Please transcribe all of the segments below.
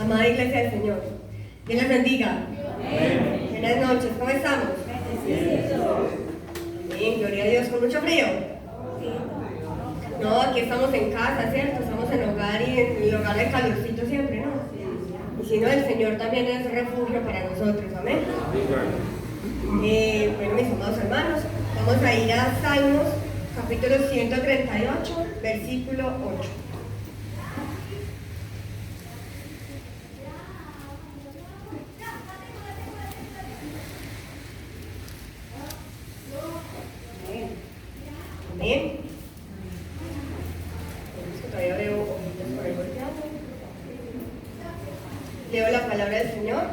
Amada Iglesia del Señor, Dios les bendiga. Buenas noches, ¿cómo estamos? Bien, gloria a Dios, con mucho frío. No, aquí estamos en casa, ¿cierto? Estamos en hogar y en el hogar hay calorcito siempre, ¿no? Y si no, el Señor también es refugio para nosotros, amén. Bueno, mis amados hermanos, vamos a ir a Salmos, capítulo 138, versículo 8. Amén. Todavía veo ojitos por ahí volteando. Leo la palabra del Señor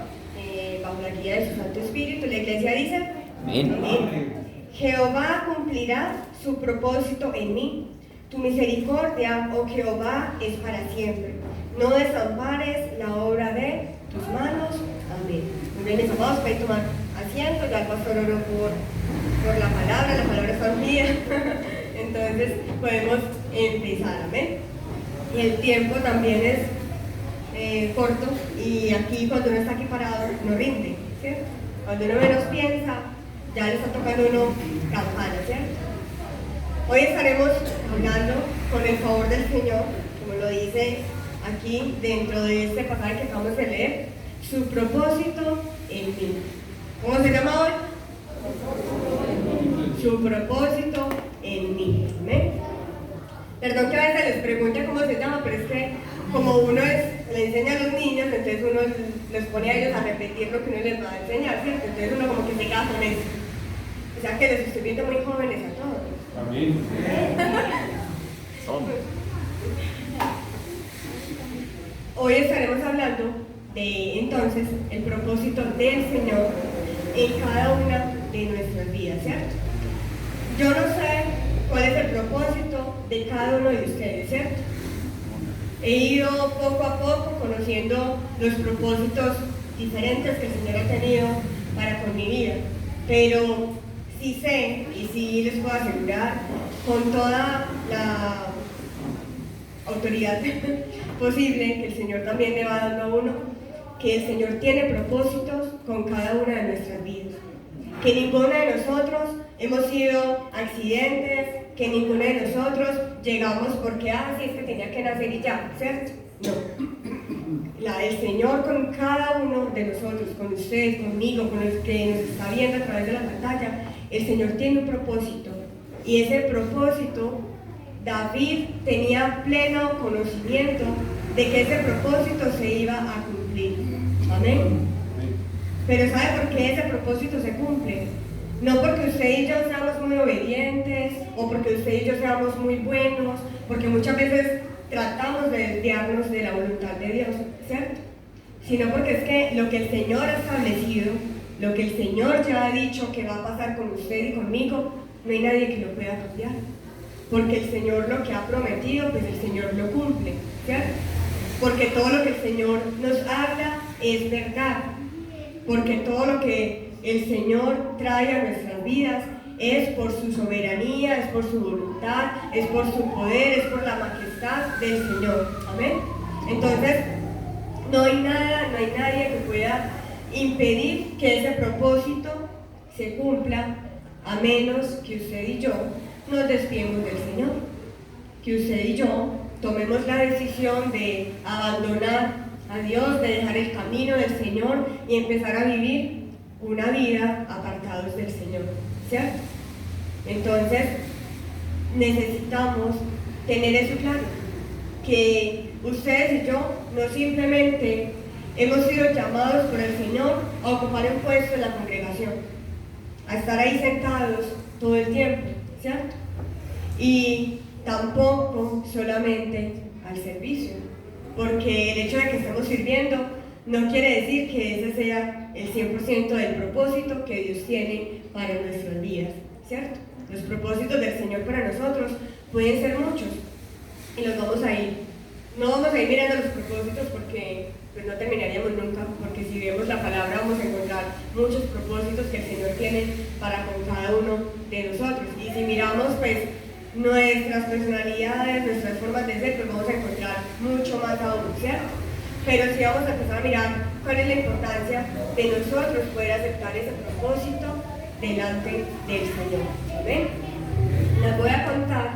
bajo la guía de su Santo Espíritu. La iglesia dice: Amén. Amén. Jehová cumplirá su propósito en mí. Tu misericordia, oh Jehová, es para siempre. No desampares la obra de tus manos. Amén. Muy bien, mis amados, pueden tomar asiento. Ya el pastor oró por la palabra es familia. Entonces podemos empezar, amén. Y el tiempo también es corto, y aquí cuando uno está aquí parado no rinde, ¿cierto? Cuando uno menos piensa, ya le está tocando uno campana, ¿cierto? Hoy estaremos hablando con el favor del Señor, como lo dice aquí dentro de este pasaje que acabamos de leer, su propósito en mí. ¿Cómo se llama hoy? Su propósito en mí. ¿Amén? Perdón que a veces les pregunte cómo se llama, pero es que como uno le enseña a los niños, entonces uno les pone a ellos a repetir lo que uno les va a enseñar, ¿cierto? Entonces uno como que se queda con eso. O sea que les estoy viendo muy jóvenes a todos. Amén. Hoy estaremos hablando de entonces el propósito del Señor en cada una de nuestras vidas, ¿cierto? Yo no sé cuál es el propósito de cada uno de ustedes, ¿cierto? He ido poco a poco conociendo los propósitos diferentes que el Señor ha tenido para con mi vida, pero sí sé y sí les puedo asegurar con toda la autoridad posible que el Señor también le va dando a uno, que el Señor tiene propósitos con cada una de nuestras vidas, que ninguno de nosotros hemos sido accidentes, que ninguno de nosotros llegamos porque, sí, es que tenía que nacer y ya, ¿cierto? No. El Señor con cada uno de nosotros, con ustedes, conmigo, con los que nos está viendo a través de la pantalla, el Señor tiene un propósito, y ese propósito, David tenía pleno conocimiento de que ese propósito se iba a cumplir. Amén. Pero ¿sabe por qué ese propósito se cumple? No porque usted y yo seamos muy obedientes, o porque usted y yo seamos muy buenos, porque muchas veces tratamos de desviarnos de la voluntad de Dios, ¿cierto? Sino porque es que lo que el Señor ha establecido, lo que el Señor ya ha dicho que va a pasar con usted y conmigo, no hay nadie que lo pueda cambiar. Porque el Señor lo que ha prometido, pues el Señor lo cumple, ¿cierto? Porque todo lo que el Señor nos habla es verdad. Porque todo lo que el Señor trae a nuestras vidas es por su soberanía, es por su voluntad, es por su poder, es por la majestad del Señor. Amén. Entonces, no hay nadie que pueda impedir que ese propósito se cumpla, a menos que usted y yo nos desviemos del Señor, que usted y yo tomemos la decisión de abandonar a Dios, de dejar el camino del Señor y empezar a vivir una vida apartados del Señor, ¿cierto? Entonces necesitamos tener eso claro, que ustedes y yo no simplemente hemos sido llamados por el Señor a ocupar un puesto en la congregación, a estar ahí sentados todo el tiempo, ¿cierto? Y tampoco solamente al servicio, porque el hecho de que estemos sirviendo no quiere decir que ese sea el 100% del propósito que Dios tiene para nuestras vidas, ¿cierto? Los propósitos del Señor para nosotros pueden ser muchos, y los vamos a ir. No vamos a ir mirando los propósitos porque pues no terminaríamos nunca, porque si vemos la palabra vamos a encontrar muchos propósitos que el Señor tiene para con cada uno de nosotros. Y si miramos pues nuestras personalidades, nuestras formas de ser, pues vamos a encontrar mucho más aún, ¿cierto? pero sí vamos a empezar a mirar cuál es la importancia de nosotros poder aceptar ese propósito delante del Señor. ¿Amén? Les voy a contar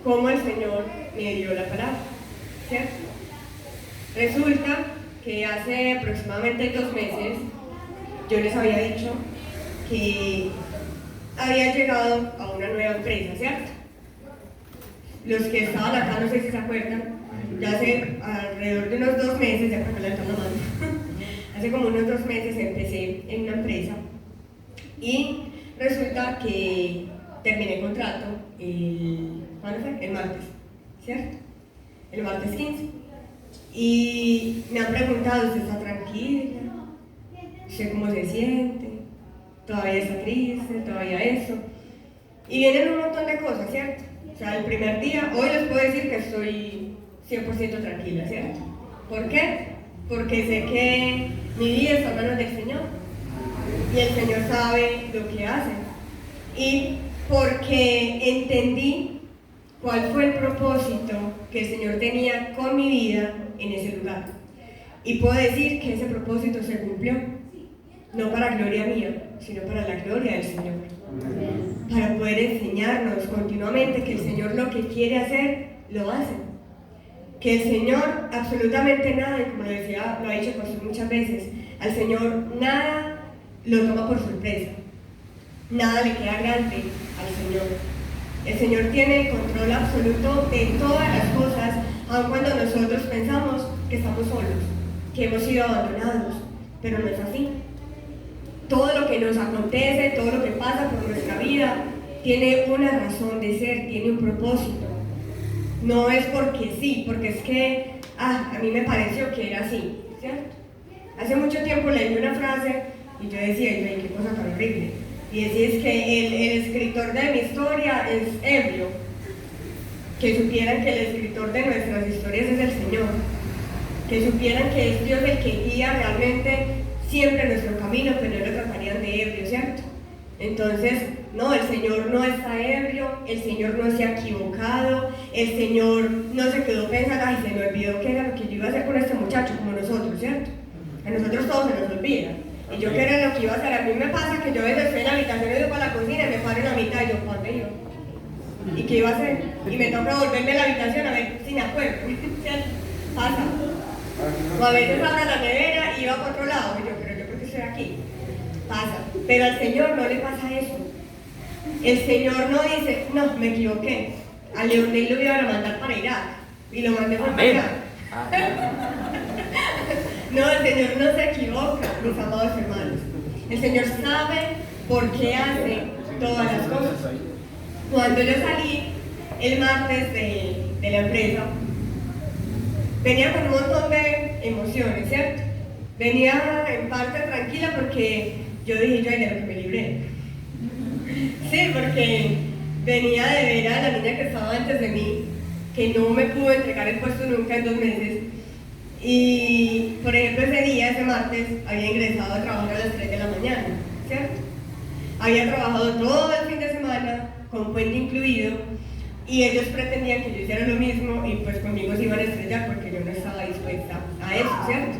cómo el Señor me dio la palabra, ¿cierto? Resulta que hace aproximadamente 2 meses yo les había dicho que había llegado a una nueva empresa, ¿cierto? Los que estaban acá, no sé si se acuerdan, ya hace alrededor de unos 2 meses, ya para calentar la mano, hace como unos 2 meses empecé en una empresa y resulta que terminé contrato ¿cuándo fue? El martes, ¿cierto? El martes 15. Y me han preguntado, ¿usted está tranquila? ¿Usted cómo se siente? ¿Todavía está triste? ¿Todavía eso? Y vienen un montón de cosas, ¿cierto? O sea, el primer día, hoy les puedo decir que estoy 100% tranquila, ¿cierto? ¿Por qué? Porque sé que mi vida está en manos del Señor y el Señor sabe lo que hace. Y porque entendí cuál fue el propósito que el Señor tenía con mi vida en ese lugar. Y puedo decir que ese propósito se cumplió, no para gloria mía, sino para la gloria del Señor. Para poder enseñarnos continuamente que el Señor lo que quiere hacer, lo hace. Que el Señor absolutamente nada, y como lo ha dicho José muchas veces, al Señor nada lo toma por sorpresa. Nada le queda grande al Señor. El Señor tiene el control absoluto de todas las cosas, aun cuando nosotros pensamos que estamos solos, que hemos sido abandonados, pero no es así. Todo lo que nos acontece, todo lo que pasa por nuestra vida, tiene una razón de ser, tiene un propósito. No es porque sí, porque es que, a mí me pareció que era así, ¿cierto? Hace mucho tiempo leí una frase y yo decía, qué cosa tan horrible. Y decía, es que el escritor de mi historia es ebrio. Que supieran que el escritor de nuestras historias es el Señor. Que supieran que es Dios el que guía realmente siempre nuestro camino, pero no lo tratarían de ebrio, ¿cierto? Entonces, no, el Señor no está ebrio, el Señor no se ha equivocado, el Señor no se quedó pensando, ay, se me olvidó que era lo que yo iba a hacer con este muchacho, como nosotros, ¿cierto? A nosotros todos se nos olvida. Y yo qué era lo que iba a hacer. A mí me pasa que yo a veces estoy en la habitación y voy para la cocina y me paro en la mitad y yo, ¿para dónde iba? ¿Y qué iba a hacer? Y me toca volverme a la habitación a ver si me acuerdo. Pasa. O a veces abro la nevera y iba para otro lado. Y yo, pero yo creo que estoy aquí. Pasa. Pero al Señor no le pasa eso. El Señor no dice, no, me equivoqué. A Leonel lo iban a mandar para Irak y lo mandé para Irak. No, el Señor no se equivoca, mis amados hermanos. El Señor sabe por qué hace todas las cosas. Cuando yo salí el martes de la empresa, venía con un montón de emociones, ¿cierto? Venía en parte tranquila porque yo dije, yo, ay, de lo que me libré. Sí, porque venía de ver a la niña que estaba antes de mí, que no me pudo entregar el puesto nunca en 2 meses. Y, por ejemplo, ese martes, había ingresado a trabajar a las 3 de la mañana, ¿cierto? Había trabajado todo el fin de semana, con puente incluido, y ellos pretendían que yo hiciera lo mismo, y pues conmigo se iban a estrellar porque yo no estaba dispuesta a eso, ¿cierto?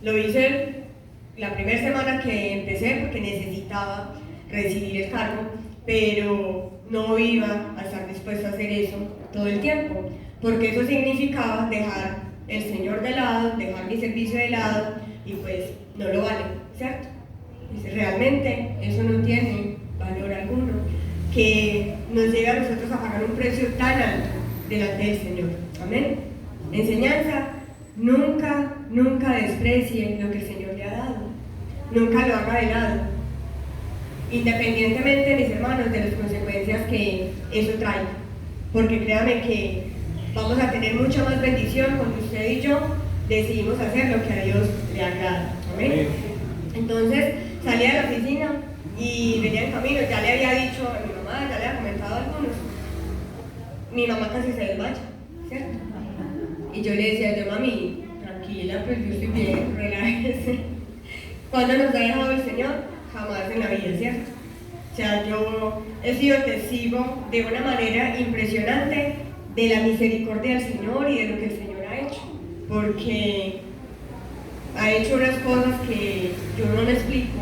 Lo hice la primera semana que empecé porque necesitaba recibir el cargo, pero no iba a estar dispuesta a hacer eso todo el tiempo, porque eso significaba dejar el Señor de lado, dejar mi servicio de lado, y pues no lo vale, ¿cierto? Dice, realmente eso no tiene valor alguno que nos lleve a nosotros a pagar un precio tan alto delante del Señor. Amén. Enseñanza, nunca desprecie lo que el Señor le ha dado, nunca lo haga de lado, independientemente, mis hermanos, de las consecuencias que eso trae, porque créanme que vamos a tener mucha más bendición cuando usted y yo decidimos hacer lo que a Dios le agrada. ¿Amén? Entonces salí de la oficina y venía en camino, ya le había dicho a mi mamá, ya le había comentado a algunos, mi mamá casi se desmaya, ¿cierto? Y yo le decía, yo, mami, tranquila, pues yo estoy bien, relájese. ¿Cuándo nos ha dejado el Señor? Jamás en la vida, ¿cierto? O sea, yo he sido testigo de una manera impresionante de la misericordia del Señor y de lo que el Señor ha hecho. porque ha hecho unas cosas que yo no me explico.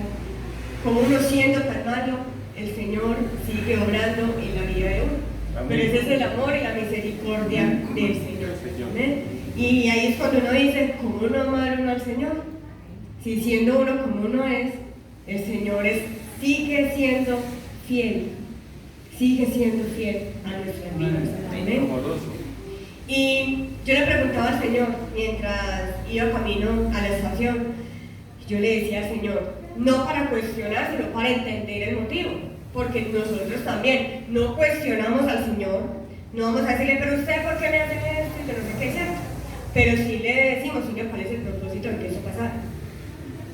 Como uno siendo tan malo, el Señor sigue obrando en la vida de uno. Amén. Pero ese es el amor y la misericordia del Señor. ¿Amén? Y ahí es cuando uno dice, ¿cómo no amar uno al Señor? Si siendo uno como uno es, el Señor sigue siendo fiel. Sigue siendo fiel a nuestras vidas. Amén. Y yo le preguntaba al Señor, mientras iba camino a la estación, yo le decía al Señor, no para cuestionar, sino para entender el motivo. Porque nosotros también no cuestionamos al Señor, no vamos a decirle, pero usted, ¿por qué me hace esto? Y que no sé qué, ¿cierto? Pero sí le decimos, Señor, ¿cuál es el propósito de que eso pasara?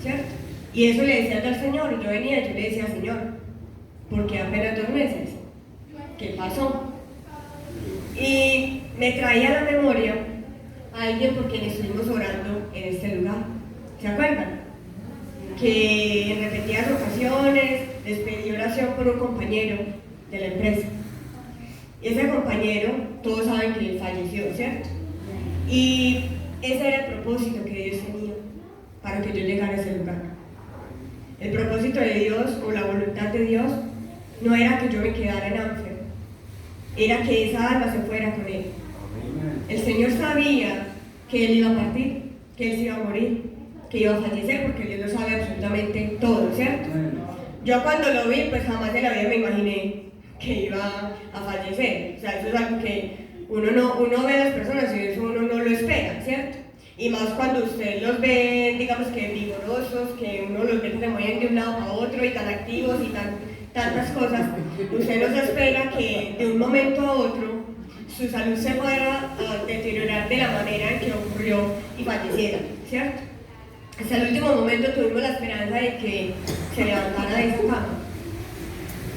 ¿Cierto? Y eso le decía al Señor, y yo venía, yo le decía, Señor, ¿por qué apenas 2 meses? ¿Qué pasó? Y me traía a la memoria a alguien por quien estuvimos orando en este lugar. ¿Se acuerdan? Que en repetidas ocasiones les pedí oración por un compañero de la empresa. Y ese compañero, todos saben que él falleció, ¿cierto? Y ese era el propósito que Dios tenía para que yo llegara a ese lugar. El propósito de Dios o la voluntad de Dios no era que yo me quedara en Anfer, era que esa alma se fuera con él. El Señor sabía que él iba a partir, que él se iba a morir, que iba a fallecer, porque Dios lo sabe absolutamente todo, ¿cierto? Yo cuando lo vi, pues jamás en la vida me imaginé que iba a fallecer. O sea, eso es algo que uno ve a las personas y eso uno no lo espera, ¿cierto? Y más cuando usted los ve, digamos que vigorosos, que uno los ve que se mueven de un lado a otro y tan activos y tantas cosas, usted no se espera que de un momento a otro su salud se fuera a deteriorar de la manera en que ocurrió y falleciera, ¿cierto? Hasta el último momento tuvimos la esperanza de que se levantara de esa cama.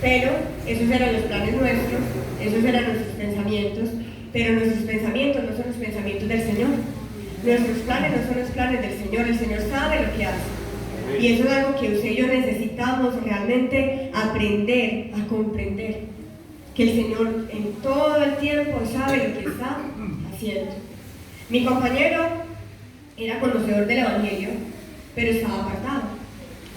Pero esos eran los planes nuestros, esos eran nuestros pensamientos, pero nuestros pensamientos no son los pensamientos del Señor. Nuestros planes no son los planes del Señor, el Señor sabe lo que hace. Y eso es algo que usted y yo necesitamos realmente aprender a comprender. Que el Señor en todo el tiempo sabe lo que está haciendo. Mi compañero era conocedor del Evangelio, pero estaba apartado.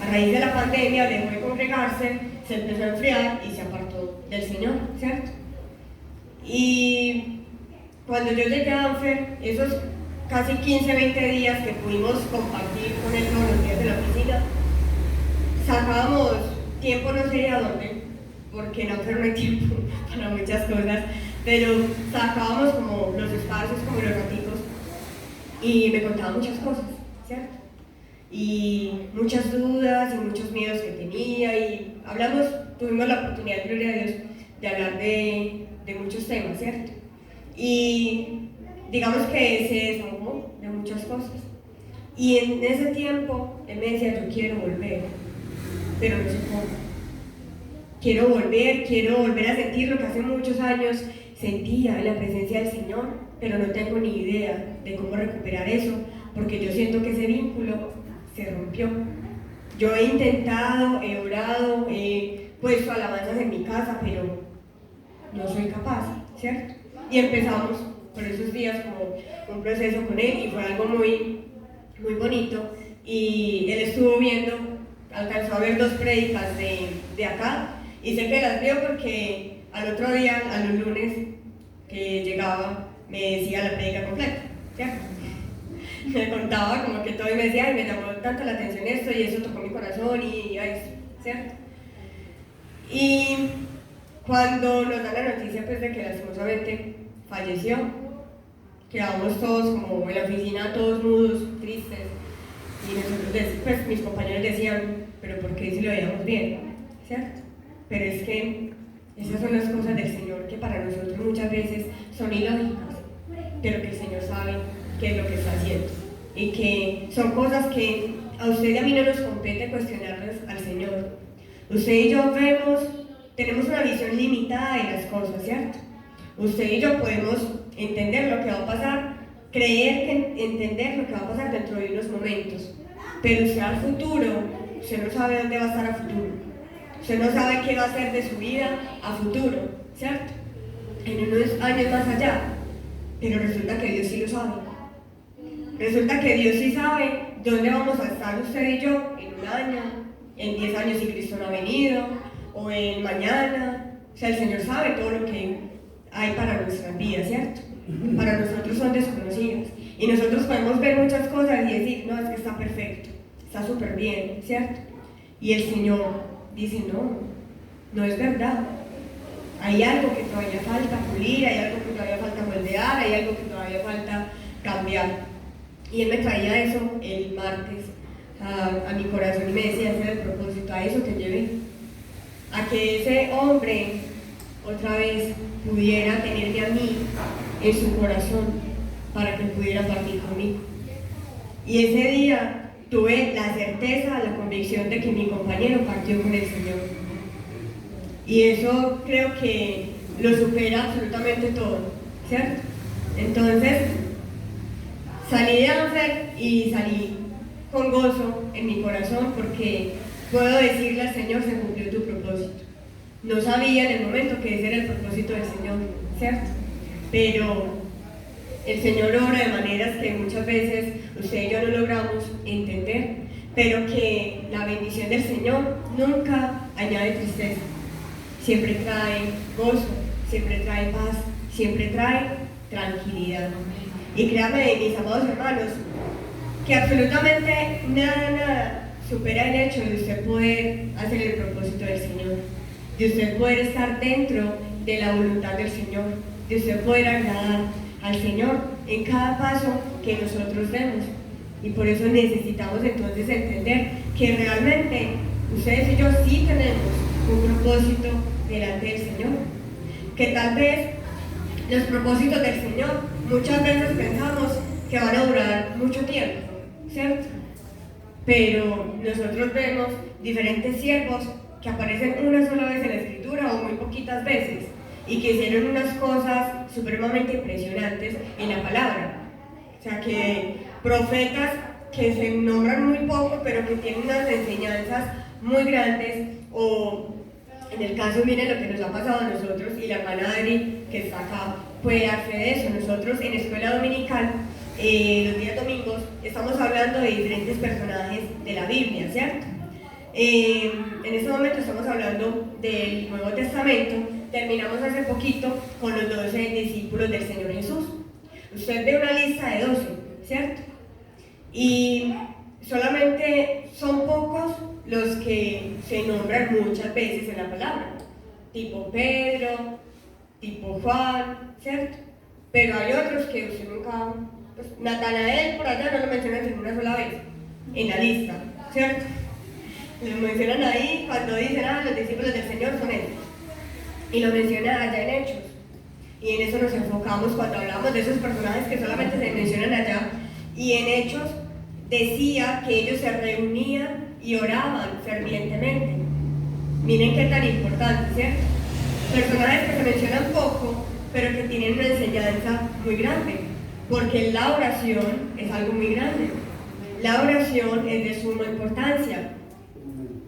A raíz de la pandemia dejó de congregarse, se empezó a enfriar y se apartó del Señor, ¿cierto? Y cuando yo llegué a Anfer, esos casi 15, 20 días que pudimos compartir con él todos los días de la oficina, sacábamos tiempo, no sé a dónde, porque en Anfer no hay tiempo para muchas cosas, pero sacábamos como los espacios, como los ratitos, y me contaba muchas cosas, ¿cierto? Y muchas dudas y muchos miedos que tenía, y tuvimos la oportunidad, gloria a Dios, de hablar de muchos temas, ¿cierto? Y digamos que se desahogó de muchas cosas. Y en ese tiempo él me decía, yo quiero volver, pero no sé cómo. Quiero volver a sentir lo que hace muchos años sentía en la presencia del Señor, pero no tengo ni idea de cómo recuperar eso, porque yo siento que ese vínculo se rompió. Yo he intentado, he orado, he puesto alabanzas en mi casa, pero no soy capaz, ¿cierto? Y empezamos por esos días como un proceso con él y fue algo muy, muy bonito. Y él estuvo viendo, alcanzó a ver 2 prédicas de acá, y sé que las vio porque al otro día, a los lunes que llegaba, me decía la prédica completa, ¿cierto? Me contaba como que todo y me decía, ay, me llamó tanto la atención esto y eso tocó mi corazón y ay, ¿cierto? Y cuando nos dan la noticia pues de que lastimosamente falleció, quedamos todos como en la oficina, todos mudos, tristes, y nosotros, pues mis compañeros decían, pero ¿por qué si lo veíamos bien? ¿Cierto? Pero es que esas son las cosas del Señor que para nosotros muchas veces son ilógicas, pero que el Señor sabe qué es lo que está haciendo y que son cosas que a usted y a mí no nos compete cuestionarles al Señor. Usted y yo tenemos una visión limitada de las cosas, ¿cierto? Usted y yo podemos entender lo que va a pasar, creer que entender lo que va a pasar dentro de unos momentos, pero usted al futuro, usted no sabe dónde va a estar a futuro, usted no sabe qué va a hacer de su vida a futuro, ¿cierto? En unos años más allá, pero resulta que Dios sí lo sabe. Resulta que Dios sí sabe dónde vamos a estar usted y yo en un año, en 10 años si Cristo no ha venido, o en mañana. O sea, el Señor sabe todo lo que hay para nuestras vidas, ¿cierto? Para nosotros son desconocidos. Y nosotros podemos ver muchas cosas y decir, no, es que está perfecto, está súper bien, ¿cierto? Y el Señor dice, no, no es verdad. Hay algo que todavía falta pulir, hay algo que todavía falta moldear, hay algo que todavía falta cambiar. Y Él me traía eso el martes a mi corazón y me decía, ese es el propósito, a eso te llevé. A que ese hombre otra vez pudiera tenerme a mí en su corazón para que pudiera partir conmigo. Y ese día tuve la certeza, la convicción de que mi compañero partió con el Señor. Y eso creo que lo supera absolutamente todo, ¿cierto? Entonces, salí de Amfer y salí con gozo en mi corazón porque puedo decirle al Señor, se cumplió tu propósito. No sabía en el momento que ese era el propósito del Señor, ¿cierto? Pero el Señor obra de maneras que muchas veces usted y yo no logramos entender, pero que la bendición del Señor nunca añade tristeza. Siempre trae gozo, siempre trae paz, siempre trae tranquilidad. Y créanme, mis amados hermanos, que absolutamente nada supera el hecho de usted poder hacer el propósito del Señor, de usted poder estar dentro de la voluntad del Señor, de usted poder agradar al Señor en cada paso que nosotros demos. Y por eso necesitamos entonces entender que realmente ustedes y yo sí tenemos un propósito delante del Señor, que tal vez los propósitos del Señor muchas veces pensamos que van a durar mucho tiempo, ¿cierto? Pero nosotros vemos diferentes siervos que aparecen una sola vez en la Escritura o muy poquitas veces y que hicieron unas cosas supremamente impresionantes en la palabra. O sea, que profetas que se nombran muy poco pero que tienen unas enseñanzas muy grandes, o en el caso, miren lo que nos ha pasado a nosotros, y la hermana Adri, que está acá, puede dar fe de eso. Nosotros en escuela dominical, los días domingos, estamos hablando de diferentes personajes de la Biblia, ¿cierto? En este momento estamos hablando del Nuevo Testamento. Terminamos hace poquito con los 12 discípulos del Señor Jesús. Usted ve una lista de 12, ¿cierto? Y solamente son pocos los que se nombran muchas veces en la palabra, tipo Pedro, tipo Juan, ¿cierto? Pero hay otros que usted nunca, pues, Natanael por allá no lo mencionan ni una sola vez en la lista, ¿cierto? Lo mencionan ahí cuando dicen, los discípulos del Señor son ellos, y lo mencionan allá en Hechos, y en eso nos enfocamos cuando hablamos de esos personajes que solamente se mencionan allá. Y en Hechos decía que ellos se reunían y oraban fervientemente. Miren qué tan importante, ¿cierto? Personajes que se mencionan poco, pero que tienen una enseñanza muy grande, porque la oración es algo muy grande. La oración es de suma importancia.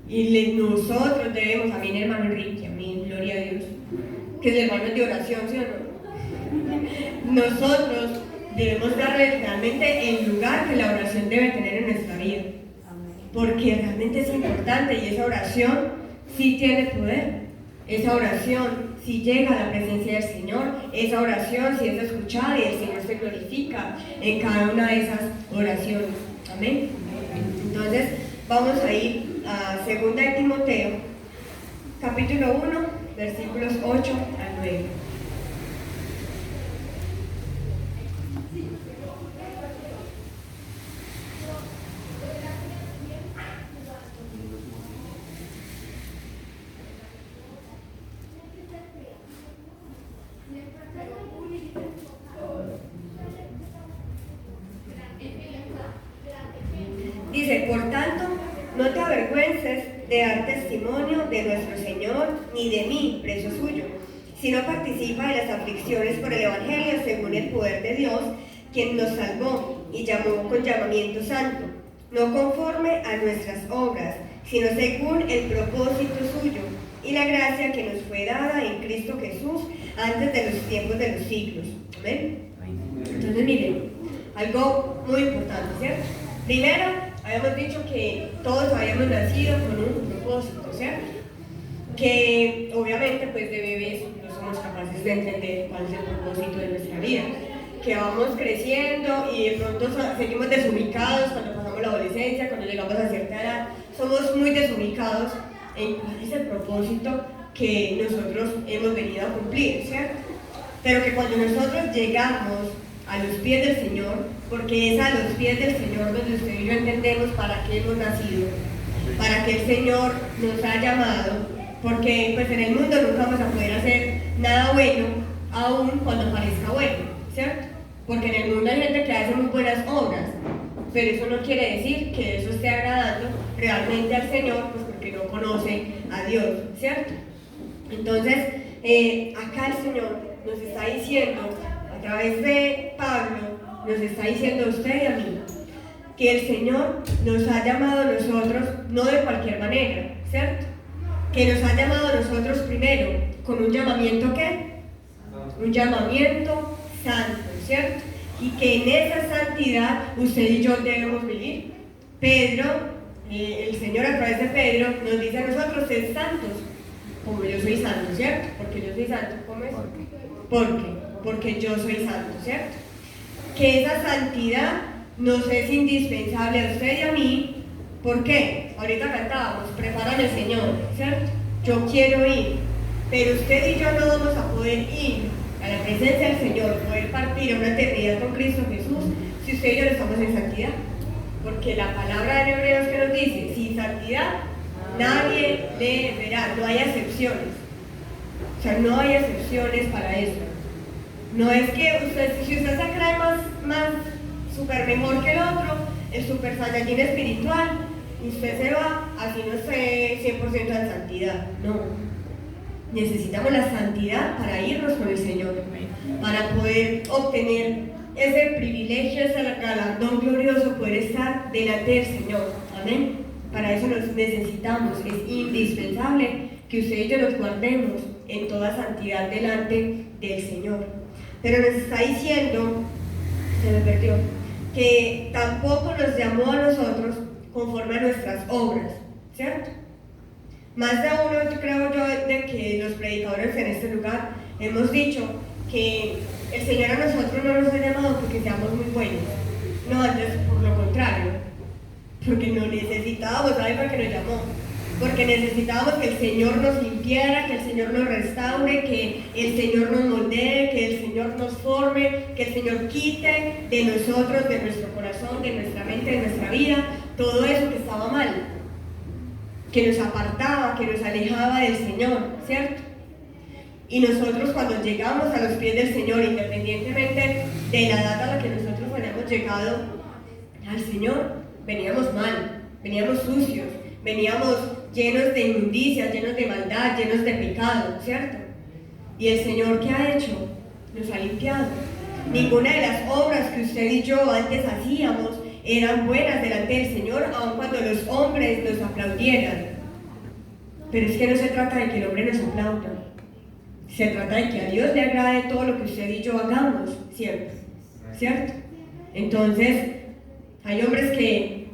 Y nosotros debemos, a mí el hermano Enrique, a mí, gloria a Dios, que es el hermano de oración, ¿sí o no? Nosotros debemos darle realmente el lugar que la oración debe tener en nuestra vida, porque realmente es importante, y esa oración sí tiene poder. Esa oración sí llega a la presencia del Señor, esa oración sí es escuchada y el Señor se glorifica en cada una de esas oraciones. Amén. Entonces vamos a ir a 2 de Timoteo, capítulo 1, versículos 8 al 9. Dice, por tanto, no te avergüences de dar testimonio de nuestro Señor, ni de mí, preso suyo, sino participa de las aflicciones por el Evangelio según el poder de Dios, quien nos salvó y llamó con llamamiento santo, no conforme a nuestras obras, sino según el propósito suyo, y la gracia que nos fue dada en Cristo Jesús antes de los tiempos de los siglos. ¿Amén? Entonces miren, algo muy importante, ¿cierto? Primero, habíamos dicho que todos habíamos nacido con un propósito, ¿cierto? Que obviamente pues de bebés no somos capaces de entender cuál es el propósito de nuestra vida, que vamos creciendo y de pronto seguimos desubicados cuando pasamos la adolescencia, cuando llegamos a cierta edad, somos muy desubicados en cuál es el propósito que nosotros hemos venido a cumplir, ¿cierto? Pero que cuando nosotros llegamos a los pies del Señor, porque es a los pies del Señor donde usted y yo entendemos para qué hemos nacido, para que el Señor nos ha llamado, porque pues en el mundo nunca vamos a poder hacer nada bueno, aun cuando parezca bueno, ¿cierto? Porque en el mundo hay gente que hace muy buenas obras, pero eso no quiere decir que eso esté agradando realmente al Señor, pues porque no conoce a Dios, ¿cierto? Entonces, acá el Señor nos está diciendo, a través de Pablo, nos está diciendo a usted y a mí, que el Señor nos ha llamado a nosotros no de cualquier manera, ¿cierto? Que nos ha llamado a nosotros primero con un llamamiento ¿qué? Un llamamiento santo, ¿cierto? Y que en esa santidad usted y yo debemos vivir. Pedro, el Señor a través de Pedro nos dice a nosotros, sed santos, como yo soy santo, ¿cierto? Porque yo soy santo, ¿cómo es? Porque yo soy santo, ¿cierto? Que esa santidad nos es indispensable a usted y a mí. ¿Por qué? Ahorita cantábamos, prepárame Señor, ¿cierto? Yo quiero ir, pero usted y yo no vamos a poder ir a la presencia del Señor, poder partir a una eternidad con Cristo Jesús, si usted y yo no estamos en santidad. Porque la palabra de Hebreos que nos dice, sin santidad nadie le verá, no hay excepciones. O sea, no hay excepciones para eso. No es que si usted se cree más súper mejor que el otro, el super saiyajin espiritual, usted se va, así no esté 100% en santidad. No. Necesitamos la santidad para irnos con el Señor, para poder obtener ese privilegio, ese galardón glorioso, poder estar delante del Señor. Amén. Para eso nos necesitamos, es indispensable que usted y yo nos guardemos en toda santidad delante del Señor. Pero nos está diciendo, se me perdió, que tampoco nos llamó a nosotros conforme a nuestras obras, ¿cierto? Más de uno, yo creo yo, de que los predicadores en este lugar hemos dicho que el Señor a nosotros no nos ha llamado porque seamos muy buenos, no, antes por lo contrario, porque no necesitábamos, ¿sabe por qué nos llamó? Porque necesitábamos que el Señor nos limpiara, que el Señor nos restaure, que el Señor nos moldee, que el Señor nos forme, que el Señor quite de nosotros, de nuestro corazón, de nuestra mente, de nuestra vida, todo eso que estaba mal, que nos apartaba, que nos alejaba del Señor, ¿cierto? Y nosotros cuando llegamos a los pies del Señor, independientemente de la edad a la que nosotros hayamos llegado al Señor, veníamos mal, veníamos sucios, veníamos llenos de inmundicia, llenos de maldad, llenos de pecado, ¿cierto? Y el Señor, ¿qué ha hecho? Nos ha limpiado. Ninguna de las obras que usted y yo antes hacíamos eran buenas delante del Señor, aun cuando los hombres nos aplaudieran. Pero es que no se trata de que el hombre nos aplauda. Se trata de que a Dios le agrade todo lo que usted y yo hagamos, siempre, ¿cierto? Entonces, hay hombres que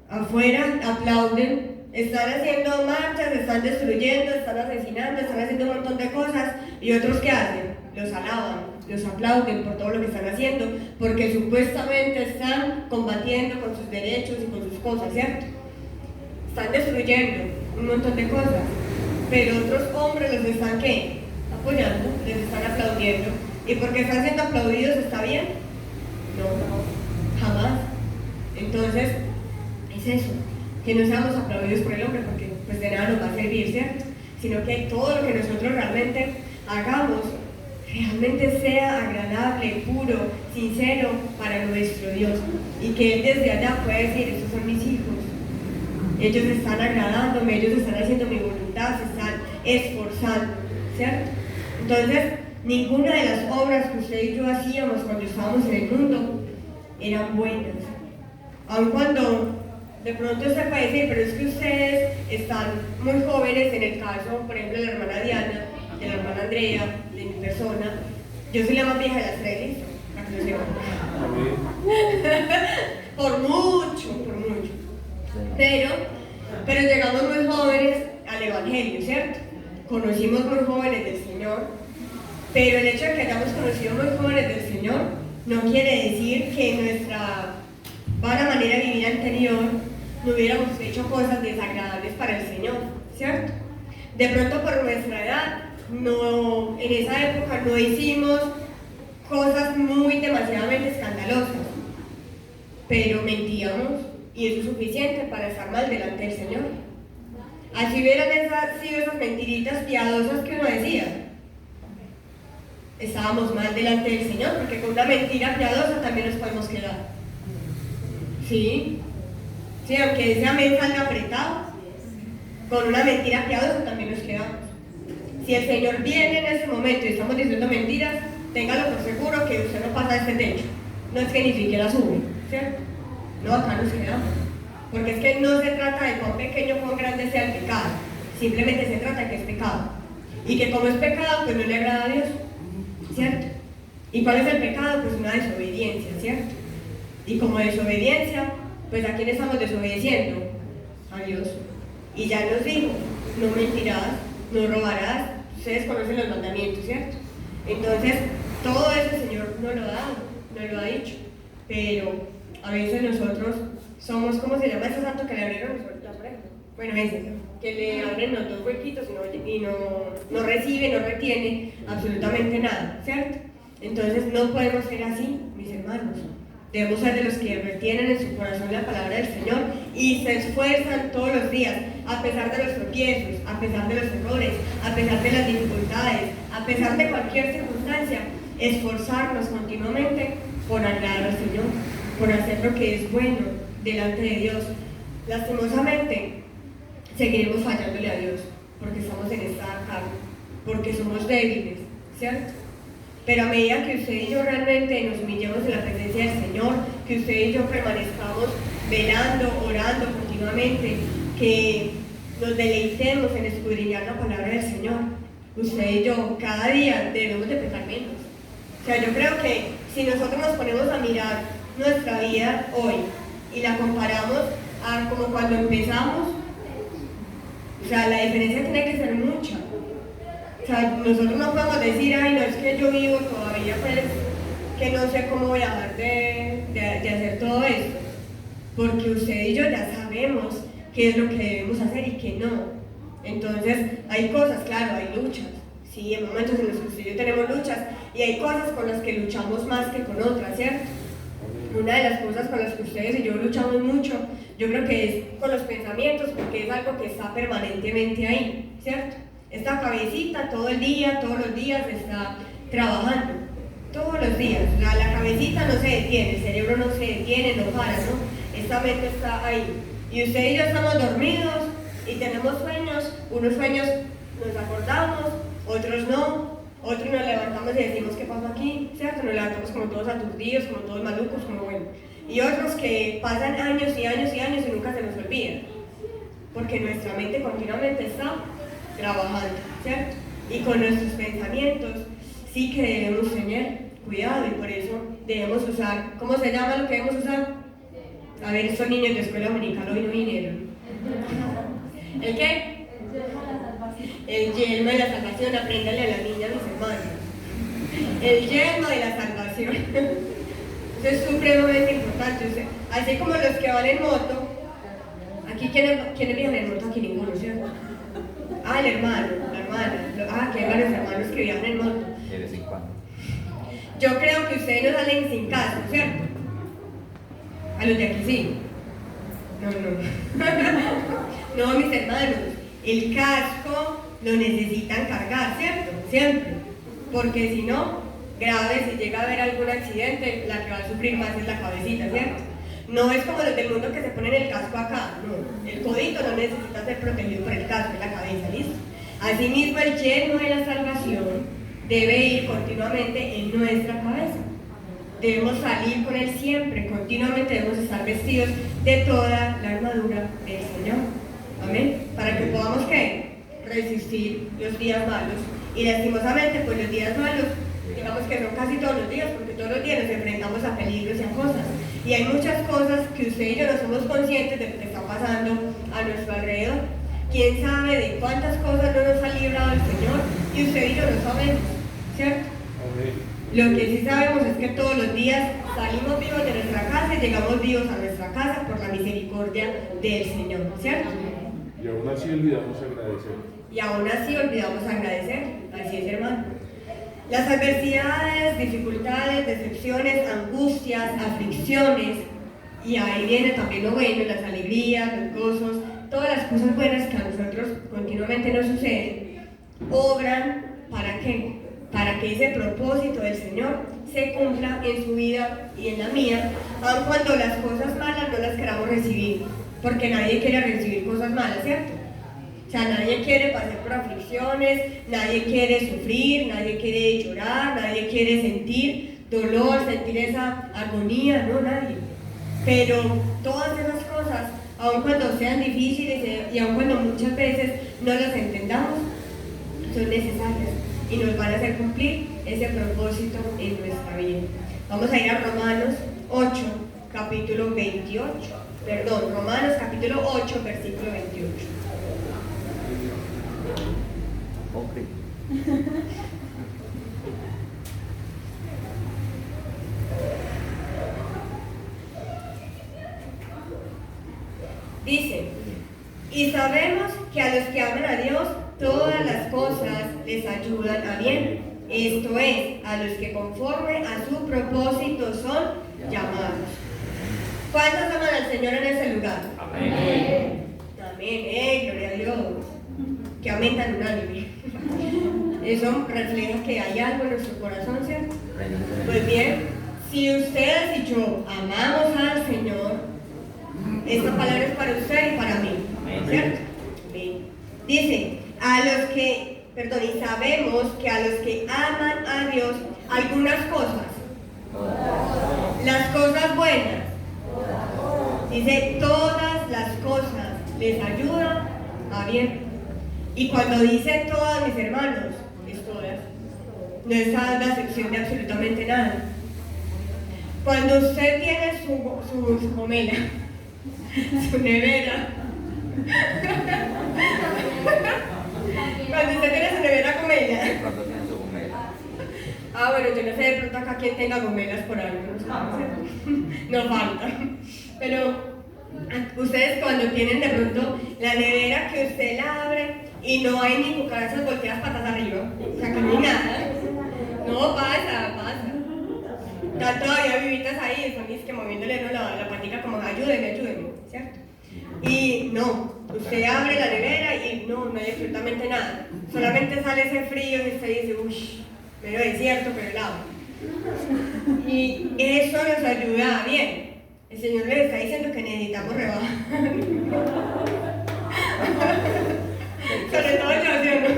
afuera aplauden, están haciendo marchas, están destruyendo, están asesinando, están haciendo un montón de cosas, y otros ¿qué hacen? Los alaban, los aplauden por todo lo que están haciendo, porque supuestamente están combatiendo con sus derechos y con sus cosas, ¿cierto? Están destruyendo un montón de cosas, pero otros hombres los están ¿qué? Apoyando, les están aplaudiendo, y porque están siendo aplaudidos ¿está bien? No, jamás. Entonces, es eso, que no seamos aplaudidos por el hombre, porque pues de nada nos va a servir, ¿cierto? Sino que todo lo que nosotros realmente hagamos, realmente sea agradable, puro, sincero para nuestro Dios. Y que Él desde allá pueda decir, estos son mis hijos. Ellos están agradándome, ellos están haciendo mi voluntad, se están esforzando, ¿cierto? Entonces, ninguna de las obras que usted y yo hacíamos cuando estábamos en el mundo eran buenas. Aun cuando de pronto se puede decir, pero es que ustedes están muy jóvenes, en el caso, por ejemplo, de la hermana Diana, de la hermana Andrea, de mi persona, yo soy la más vieja de las tres, ¿listo? Para que lo sepan. Por mucho. Pero llegamos muy jóvenes al Evangelio, ¿cierto? Conocimos muy jóvenes del Señor, pero el hecho de que hayamos conocido muy jóvenes del Señor no quiere decir que en nuestra vana manera de vivir anterior no hubiéramos hecho cosas desagradables para el Señor, ¿cierto? De pronto por nuestra edad, no, en esa época no hicimos cosas muy demasiadamente escandalosas, pero mentíamos y eso es suficiente para estar mal delante del Señor. Así hubieran sido esas mentiritas piadosas que uno decía, estábamos mal delante del Señor, porque con una mentira piadosa también nos podemos quedar. ¿Sí? Sí, aunque ese amén salga apretado, con una mentira piadosa también nos quedamos. Si el Señor viene en ese momento y estamos diciendo mentiras, téngalo por seguro que usted no pasa este techo. No es que ni siquiera sube, ¿cierto? No, acá nos quedamos. Porque es que no se trata de cuán pequeño o cuán grande sea el pecado. Simplemente se trata de que es pecado. Y que como es pecado, pues no le agrada a Dios, ¿cierto? ¿Y cuál es el pecado? Pues una desobediencia, ¿cierto? Y como desobediencia, pues ¿a quién estamos desobedeciendo? A Dios. Y ya nos dijo, no mentirás, no robarás. Ustedes conocen los mandamientos, ¿cierto? Entonces, todo eso el Señor nos lo ha dado, nos lo ha dicho. Pero a veces nosotros somos, ¿cómo se llama ese santo que le abrieron las orejas? Bueno, ese, que le abren los dos huequitos y no recibe, no retiene absolutamente nada, ¿cierto? Entonces no podemos ser así, mis hermanos. Debemos ser de los que retienen en su corazón la palabra del Señor y se esfuerzan todos los días, a pesar de los tropiezos, a pesar de los errores, a pesar de las dificultades, a pesar de cualquier circunstancia, esforzarnos continuamente por agradar al Señor, por hacer lo que es bueno delante de Dios. Lastimosamente, seguiremos fallándole a Dios, porque estamos en esta carne, porque somos débiles, ¿cierto? Pero a medida que usted y yo realmente nos humillemos en la presencia del Señor, que usted y yo permanezcamos velando, orando continuamente, que nos deleitemos en escudriñar la palabra del Señor, usted y yo cada día debemos de pecar menos. O sea, yo creo que si nosotros nos ponemos a mirar nuestra vida hoy y la comparamos a como cuando empezamos, o sea, la diferencia tiene que ser mucha. O sea, nosotros no podemos decir, ay, no, es que yo vivo todavía, pues, que no sé cómo voy a dejar de hacer todo esto. Porque usted y yo ya sabemos qué es lo que debemos hacer y qué no. Entonces, hay cosas, claro, hay luchas. Sí, hay momentos en los que usted y yo tenemos luchas y hay cosas con las que luchamos más que con otras, ¿cierto? Una de las cosas con las que ustedes y yo luchamos mucho, yo creo que es con los pensamientos, porque es algo que está permanentemente ahí, ¿cierto? Esta cabecita todo el día, todos los días está trabajando, todos los días. La cabecita no se detiene, el cerebro no se detiene, no para, ¿no? Esta mente está ahí. Y usted y yo estamos dormidos y tenemos sueños, unos sueños nos acordamos, otros no, otros nos levantamos y decimos qué pasó aquí, ¿cierto? Nos levantamos como todos aturdidos, como todos malucos, como bueno. Y otros que pasan años y años y años y nunca se nos olvida, porque nuestra mente continuamente está trabajando, ¿cierto? Y con nuestros pensamientos sí que debemos tener cuidado y por eso debemos usar, ¿cómo se llama lo que debemos usar? A ver, estos niños de escuela dominical hoy no vinieron. ¿El qué? El yelmo de la salvación, apréndale a las niñas, mis hermanos. El yelmo de la salvación. Eso es supremamente importante. Así como los que van en moto, aquí, ¿quiénes viajan en moto? Aquí ninguno, ¿cierto? Ah, el hermano, la hermana. Que hay varios hermanos que viajan en moto. De vez en cuando. Yo creo que ustedes no salen sin casco, ¿cierto? A los de aquí sí. No. No, mis hermanos. El casco lo necesitan cargar, ¿cierto? Siempre. Porque si no, grave, si llega a haber algún accidente, la que va a sufrir más es la cabecita, ¿cierto? No es como los del mundo que se ponen el casco acá, no. El codito no necesita ser protegido por el casco, es la cabeza, ¿listo? Asimismo, el yelmo de la salvación debe ir continuamente en nuestra cabeza. Debemos salir con él siempre, continuamente debemos estar vestidos de toda la armadura del Señor. Amén. Para que podamos, ¿qué? Resistir los días malos Y lastimosamente, pues los días malos, digamos que son casi todos los días, porque todos los días nos enfrentamos a peligros y a cosas. Y hay muchas cosas que usted y yo no somos conscientes de lo que está pasando a nuestro alrededor. ¿Quién sabe de cuántas cosas no nos ha librado el Señor? Y usted y yo no sabemos, ¿cierto? Lo que sí sabemos es que todos los días salimos vivos de nuestra casa y llegamos vivos a nuestra casa por la misericordia del Señor, ¿cierto? Y aún así olvidamos agradecer. Y aún así olvidamos agradecer, así es, hermano. Las adversidades, dificultades, decepciones, angustias, aflicciones, y ahí viene también lo bueno, las alegrías, los gozos, todas las cosas buenas que a nosotros continuamente nos suceden, obran ¿para qué? Para que ese propósito del Señor se cumpla en su vida y en la mía, aun cuando las cosas malas no las queramos recibir, porque nadie quiere recibir cosas malas, ¿cierto? O sea, nadie quiere pasar por aflicciones, nadie quiere sufrir, nadie quiere llorar, nadie quiere sentir dolor, sentir esa agonía, no, nadie. Pero todas esas cosas, aun cuando sean difíciles y aun cuando muchas veces no las entendamos, son necesarias y nos van a hacer cumplir ese propósito en nuestra vida. Vamos a ir a Romanos 8, capítulo 28. Perdón, Romanos capítulo 8, versículo 28. Okay. Dice, y sabemos que a los que aman a Dios, todas las cosas les ayudan a bien. Esto es, a los que conforme a su propósito son llamados. ¿Cuántos aman al Señor en ese lugar? Amén. Amén, gloria a Dios. Que amén tan unánime. Eso refleja que hay algo en nuestro corazón, ¿cierto? Pues bien, si ustedes y yo amamos al Señor, esta palabra es para usted y para mí, ¿cierto? Bien. Dice, y sabemos que a los que aman a Dios, algunas cosas, las cosas buenas, dice, todas las cosas les ayudan a bien. Y cuando dice todas, mis hermanos, es todas, no es la excepción de absolutamente nada. Cuando usted tiene su gomela, su nevera, cuando usted tiene su nevera gomela, ¿Cuánto tiene su gomela? bueno, yo no sé de pronto acá quien tenga gomelas por algo, no falta, pero ustedes cuando tienen de pronto la nevera que usted la abre y no hay ni cucarachas volteadas patas arriba, o sea que no hay nada, no pasa. Están todavía vivitas ahí, están que moviéndole la patica como ayúdenme, ¿cierto? Y no, usted abre la nevera y no hay absolutamente nada, solamente sale ese frío y usted dice, uff, pero desierto, pero helado. Y eso nos ayuda bien. El Señor les está diciendo que necesitamos rebajar. Sobre todo yo, ¿sí o no?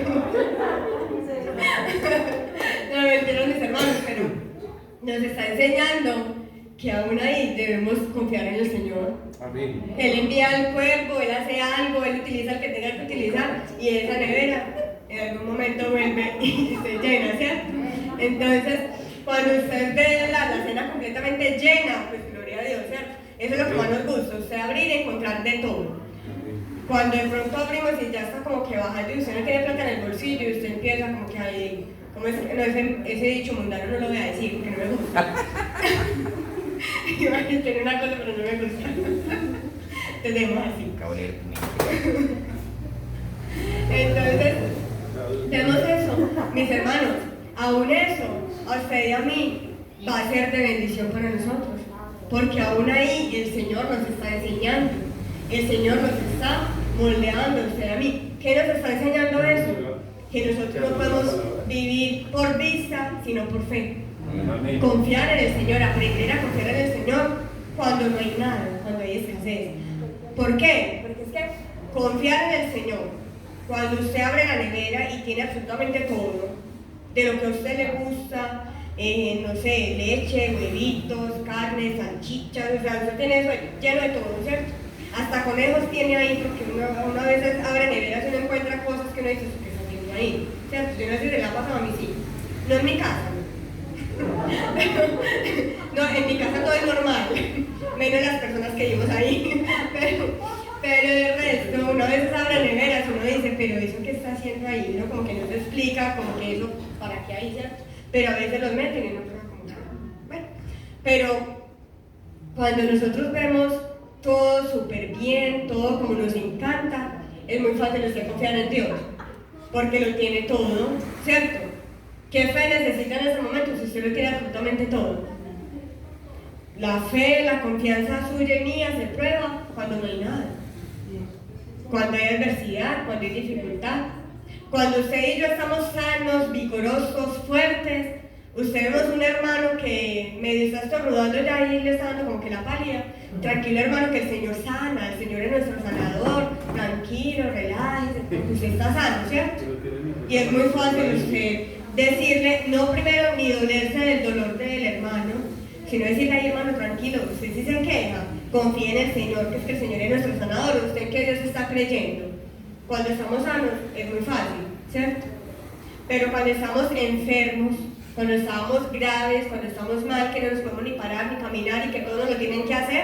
No me entienden mis hermanos, pero nos está enseñando que aún ahí debemos confiar en el Señor. Amén. Él envía al cuerpo, Él hace algo, Él utiliza el que tenga que utilizar y esa nevera en algún momento vuelve y se llena, ¿cierto? Entonces, cuando usted ve la cena completamente llena, pues gloria a Dios, ¿cierto? Eso es lo que más nos gusta, usted abrir y encontrar de todo. Cuando de pronto abrimos y ya está como que bajando y usted no tiene plata en el bolsillo y usted empieza como que ahí, ¿cómo es que no, ese dicho mundano no lo voy a decir porque no me gusta? Iba a decir una cosa pero no me gusta. Tenemos así. Entonces, tenemos eso, mis hermanos, aún eso, a usted y a mí, va a ser de bendición para nosotros, porque aún ahí el Señor nos está enseñando, el Señor nos está moldeando a usted y a mí. ¿Qué nos está enseñando eso? Que nosotros no podemos vivir por vista, sino por fe. Confiar en el Señor, aprender a confiar en el Señor cuando no hay nada, cuando hay escasez. ¿Por qué? Porque es que confiar en el Señor, cuando usted abre la nevera y tiene absolutamente todo, de lo que a usted le gusta, no sé, leche, huevitos, carne, salchichas, o sea, usted tiene eso lleno de todo, ¿cierto? Hasta conejos tiene ahí, porque uno a veces abre neveras y uno encuentra cosas que uno dice que está haciendo ahí, ¿cierto? Yo no sé si se le ha pasado a mis hijos. No en mi casa. No, en mi casa todo es normal, menos las personas que vivimos ahí. Pero el resto, uno a veces abre neveras, uno dice, pero eso que está haciendo ahí, ¿no? Como que no se explica, como que eso, ¿para qué hay, cierto? Pero a veces los meten y uno queda como que, bueno. Pero cuando nosotros vemos todo súper bien, todo como nos encanta, es muy fácil usted confiar en Dios, porque lo tiene todo, ¿cierto? ¿Qué fe necesita en ese momento si usted lo tiene absolutamente todo? La fe, la confianza suya y mía se prueba cuando no hay nada. Cuando hay adversidad, cuando hay dificultad. Cuando usted y yo estamos sanos, vigorosos, fuertes, usted vemos un hermano que medio está estornudando ya y le está dando como que la pálida. Tranquilo, hermano, que el Señor sana, el Señor es nuestro sanador. Tranquilo, relájese, porque usted está sano, ¿cierto? Y es muy fácil usted decirle, no primero ni dolerse del dolor del hermano, sino decirle, ay hermano, tranquilo, usted sí se queja, confíe en el Señor, que es que el Señor es nuestro sanador, usted en que Dios está creyendo. Cuando estamos sanos es muy fácil, ¿cierto? Pero cuando estamos enfermos, cuando estamos graves, cuando estamos mal, que no nos podemos ni parar ni caminar y que todos nos lo tienen que hacer,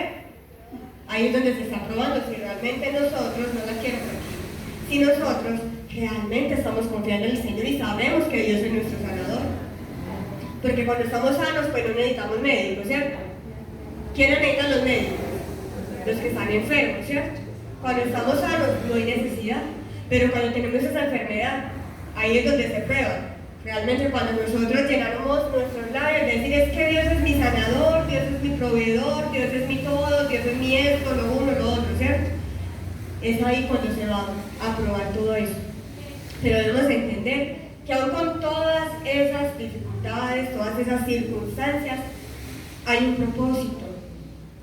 ahí es donde se está probando si realmente nosotros, no la quiero aquí, si nosotros realmente estamos confiando en el Señor y sabemos que Dios es nuestro sanador. Porque cuando estamos sanos, pues no necesitamos médicos, ¿cierto? ¿Quiénes necesitan los médicos? Los que están enfermos, ¿cierto? Cuando estamos sanos no hay necesidad, pero cuando tenemos esa enfermedad, ahí es donde se prueba. Realmente cuando nosotros llenamos nuestros labios, decir es que Dios es mi sanador, Dios es mi proveedor, Dios es mi todo, Dios es mi esto, lo uno, lo otro, ¿cierto? Es ahí cuando se va a probar todo eso. Pero debemos entender que aún con todas esas dificultades, todas esas circunstancias, hay un propósito.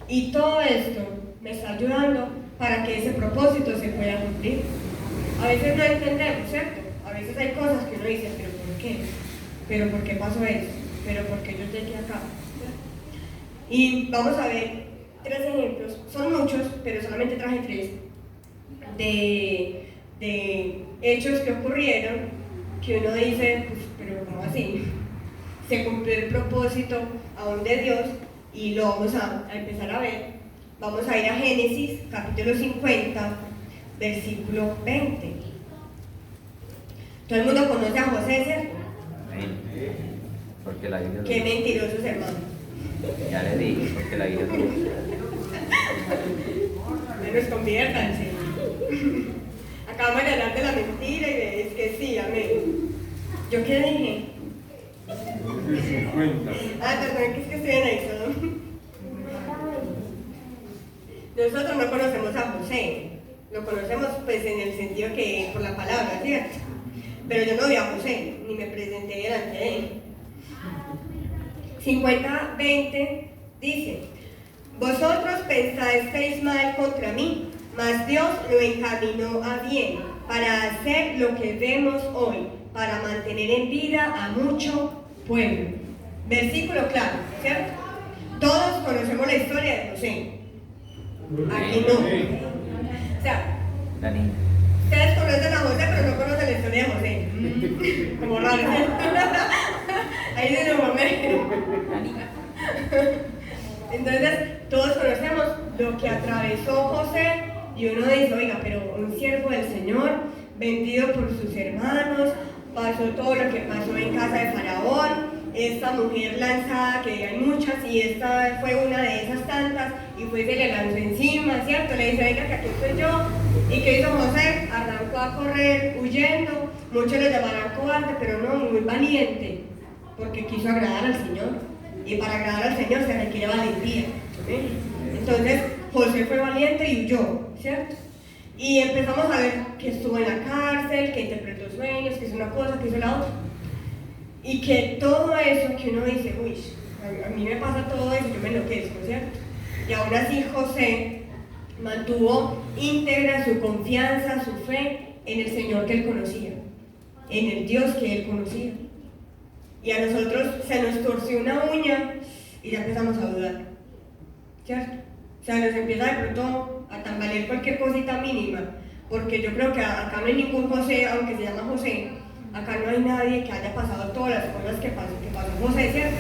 Y todo esto me está ayudando para que ese propósito se pueda cumplir. A veces no entendemos, ¿cierto? A veces hay cosas que uno dice, pero ¿por qué? ¿Pero por qué pasó eso? ¿Pero por qué yo estoy aquí acá? Y vamos a ver 3 ejemplos. Son muchos, pero solamente traje 3 de hechos que ocurrieron que uno dice, pues, pero ¿cómo así? Se cumplió el propósito aún de Dios y lo vamos a empezar a ver. Vamos a ir a Génesis, capítulo 50, versículo 20. Todo el mundo conoce a José, ¿cierto? Porque la Biblia. Qué mentirosos, hermanos. Ya le dije, porque la Biblia. Menos conviértanse. Acabamos de hablar de la mentira y de es que sí, amén. ¿Yo qué dije? 50. Perdón, que es que estoy en Éxodo. Nosotros no conocemos a José, lo conocemos pues en el sentido que por la palabra, ¿cierto? Pero yo no vi a José, ni me presenté delante de él. 50:20 dice, vosotros pensasteis mal contra mí, mas Dios lo encaminó a bien, para hacer lo que vemos hoy, para mantener en vida a mucho pueblo. Versículo claro, ¿cierto? Todos conocemos la historia de José. Aquí no. O sea, La niña. ustedes conocen a José, pero no conocen la historia de José. Como raro, ¿sí? Ahí se lo mamé. La niña. Entonces, todos conocemos lo que atravesó José y uno dice, oiga, pero un siervo del Señor, vendido por sus hermanos, pasó todo lo que pasó en casa de Faraón, esta mujer lanzada, que hay muchas, y esta fue una de esas tantas, y fue se le lanzó encima, ¿cierto? Le dice, venga, que aquí estoy yo. ¿Y qué hizo José? Arrancó a correr huyendo, muchos le llamarán cobarde, pero no, muy valiente, porque quiso agradar al Señor. Y para agradar al Señor se requiere valentía. ¿Sí? Entonces, José fue valiente y huyó, ¿cierto? Y empezamos a ver que estuvo en la cárcel, que interpretó sueños, que hizo una cosa, que hizo la otra. Y que todo eso que uno dice, uy, a mí me pasa todo eso, yo me enloquezco, ¿cierto? Y aún así José mantuvo íntegra su confianza, su fe en el Señor que él conocía, en el Dios que él conocía. Y a nosotros se nos torció una uña y ya empezamos a dudar, ¿cierto? O sea, nos empieza de pronto a tambalear cualquier cosita mínima, porque yo creo que acá no hay ningún José, aunque se llama José, acá no hay nadie que haya pasado todas las cosas que pasó José, ¿cierto?